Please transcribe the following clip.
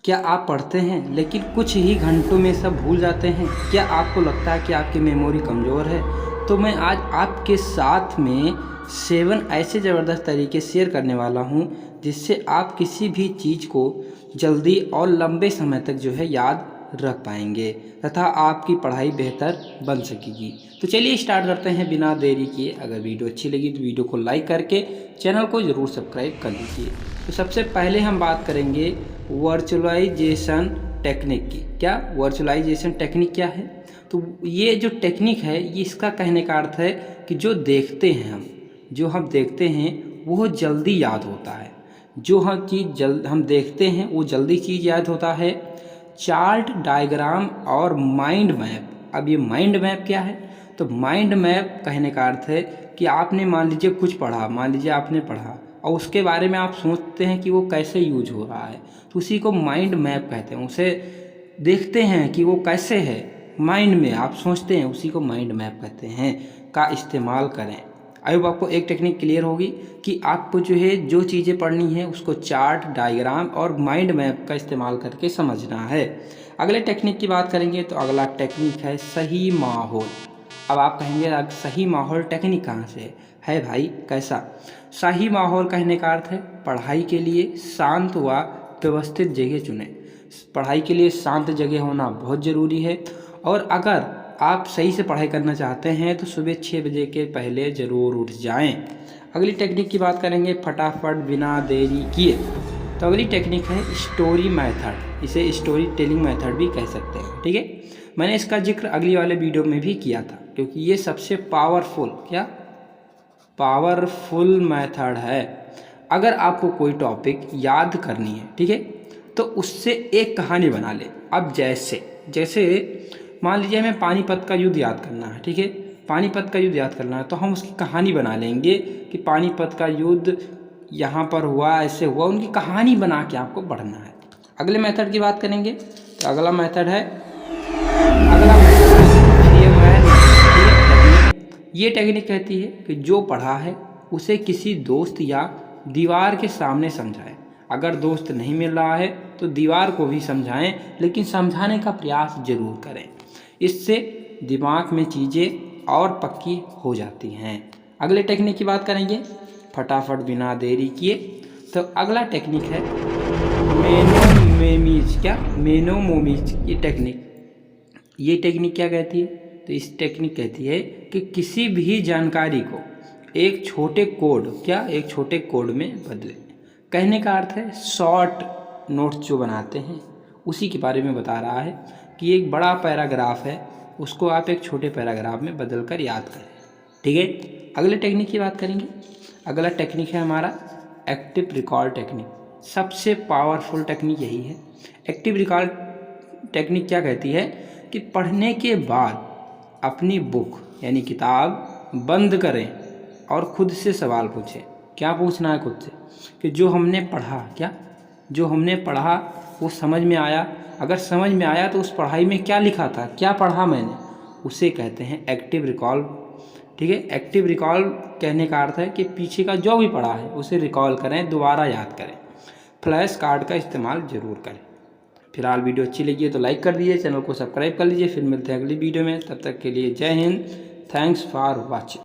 क्या आप पढ़ते हैं लेकिन कुछ ही घंटों में सब भूल जाते हैं? क्या आपको लगता है कि आपकी मेमोरी कमज़ोर है? तो मैं आज आपके साथ में 7 ऐसे ज़बरदस्त तरीके शेयर करने वाला हूँ जिससे आप किसी भी चीज़ को जल्दी और लंबे समय तक जो है याद रख पाएंगे तथा आपकी पढ़ाई बेहतर बन सकेगी। तो चलिए स्टार्ट करते हैं बिना देरी किए। अगर वीडियो अच्छी लगी तो वीडियो को लाइक करके चैनल को ज़रूर सब्सक्राइब कर लीजिए। तो सबसे पहले हम बात करेंगे वर्चुअलाइजेशन टेक्निक की। क्या वर्चुअलाइजेशन टेक्निक क्या है? तो ये जो टेक्निक है ये इसका कहने का अर्थ है कि जो हम देखते हैं वो जल्दी याद होता है। जो हम देखते हैं वो जल्दी चीज़ याद होता है। चार्ट, डायग्राम और माइंड मैप। अब ये माइंड मैप क्या है? तो माइंड मैप कहने का अर्थ है कि आपने मान लीजिए कुछ पढ़ा, मान लीजिए आपने पढ़ा और उसके बारे में आप सोचते हैं कि वो कैसे यूज हो रहा है, तो उसी को माइंड मैप कहते हैं। उसे देखते हैं कि वो कैसे है, माइंड में आप सोचते हैं, उसी को माइंड मैप कहते हैं का इस्तेमाल करें। आई होप आपको एक टेक्निक क्लियर होगी कि आपको जो है जो चीज़ें पढ़नी है उसको चार्ट, डायग्राम और माइंड मैप का इस्तेमाल करके समझना है। अगले टेक्निक की बात करेंगे तो अगला टेक्निक है सही माहौल। अब आप कहेंगे सही माहौल टेक्निक कहाँ से है भाई, कैसा? सही माहौल कहने का अर्थ है पढ़ाई के लिए शांत व व्यवस्थित जगह चुनें। पढ़ाई के लिए शांत जगह होना बहुत ज़रूरी है और अगर आप सही से पढ़ाई करना चाहते हैं तो सुबह 6 बजे के पहले ज़रूर उठ जाएं। अगली टेक्निक की बात करेंगे फटाफट बिना देरी किए। तो अगली टेक्निक है स्टोरी मेथड। इसे स्टोरी टेलिंग मेथड भी कह सकते हैं, ठीक है। मैंने इसका जिक्र अगली वाले वीडियो में भी किया था क्योंकि ये सबसे पावरफुल मेथड है। अगर आपको कोई टॉपिक याद करनी है, ठीक है, तो उससे एक कहानी बना ले। अब जैसे मान लीजिए हमें पानीपत का युद्ध याद करना है, ठीक है, पानीपत का युद्ध याद करना है तो हम उसकी कहानी बना लेंगे कि पानीपत का युद्ध यहाँ पर हुआ, ऐसे हुआ, उनकी कहानी बना के आपको पढ़ना है। अगले मेथड की बात करेंगे तो अगला मेथड ये टेक्निक कहती है कि जो पढ़ा है उसे किसी दोस्त या दीवार के सामने समझाएं। अगर दोस्त नहीं मिल रहा है तो दीवार को भी समझाएं, लेकिन समझाने का प्रयास जरूर करें। इससे दिमाग में चीज़ें और पक्की हो जाती हैं। अगले टेक्निक की बात करेंगे फटाफट बिना देरी किए। तो अगला टेक्निक है मेनोमोमीज। ये टेक्निक क्या कहती है? तो इस टेक्निक कहती है कि किसी भी जानकारी को एक छोटे कोड में बदलें। कहने का अर्थ है शॉर्ट नोट्स जो बनाते हैं उसी के बारे में बता रहा है कि एक बड़ा पैराग्राफ है उसको आप एक छोटे पैराग्राफ में बदल कर याद करें, ठीक है। अगले टेक्निक की बात करेंगे। अगला टेक्निक है हमारा एक्टिव रिकॉल टेक्निक। सबसे पावरफुल टेक्निक यही है। एक्टिव रिकॉल टेक्निक क्या कहती है कि पढ़ने के बाद अपनी बुक यानी किताब बंद करें और खुद से सवाल पूछें। क्या पूछना है खुद से? कि जो हमने पढ़ा वो समझ में आया? अगर समझ में आया तो उस पढ़ाई में क्या लिखा था, क्या पढ़ा मैंने, उसे कहते हैं एक्टिव रिकॉल, ठीक है। एक्टिव रिकॉल कहने का अर्थ है कि पीछे का जो भी पढ़ा है उसे रिकॉल करें, दोबारा याद करें। फ्लैश कार्ड का इस्तेमाल ज़रूर करें। फिलहाल वीडियो अच्छी लगी है तो लाइक कर दीजिए, चैनल को सब्सक्राइब कर लीजिए। फिर मिलते हैं अगली वीडियो में, तब तक के लिए जय हिंद। Thanks for watching.